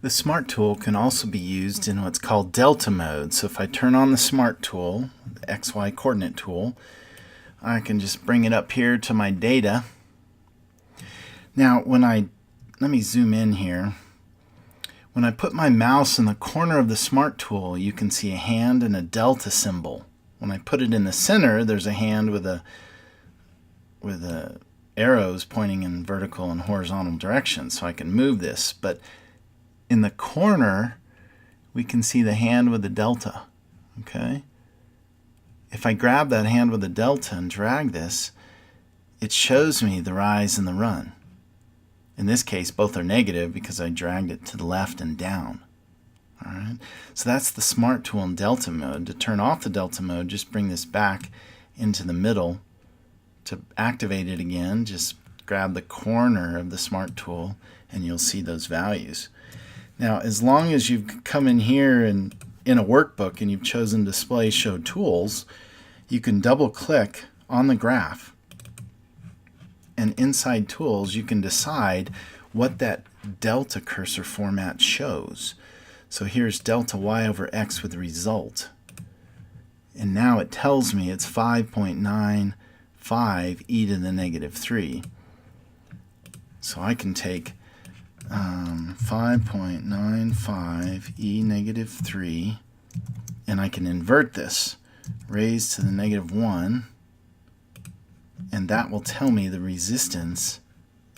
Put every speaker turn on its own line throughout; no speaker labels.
The Smart Tool can also be used in what's called delta mode. So if I turn on the Smart Tool, the XY coordinate tool, I can just bring it up here to my data. Now let me zoom in here. When I put my mouse in the corner of the Smart Tool, you can see a hand and a delta symbol. When I put it in the center, there's a hand with arrows pointing in vertical and horizontal directions, so I can move this. But in the corner, we can see the hand with the delta. Okay? If I grab that hand with the delta and drag this, it shows me the rise and the run. In this case, both are negative because I dragged it to the left and down. All right? So that's the Smart Tool in delta mode. To turn off the delta mode, just bring this back into the middle. To activate it again, just grab the corner of the Smart Tool and you'll see those values. Now, as long as you've come in here and in a workbook and you've chosen Display Show Tools, you can double click on the graph, and inside Tools you can decide what that delta cursor format shows. So here's delta y over x with result, and now it tells me it's 5.95 e to the negative 3. So I can take 5.95 e negative 3, and I can invert this, raised to the negative 1, and that will tell me the resistance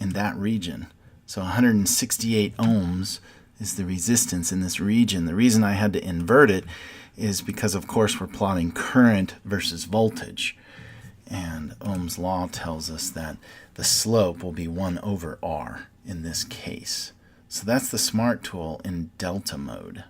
in that region. So 168 ohms is the resistance in this region. The reason I had to invert it is because, of course, we're plotting current versus voltage. And Ohm's law tells us that the slope will be 1 over R in this case. So that's the Smart Tool in delta mode.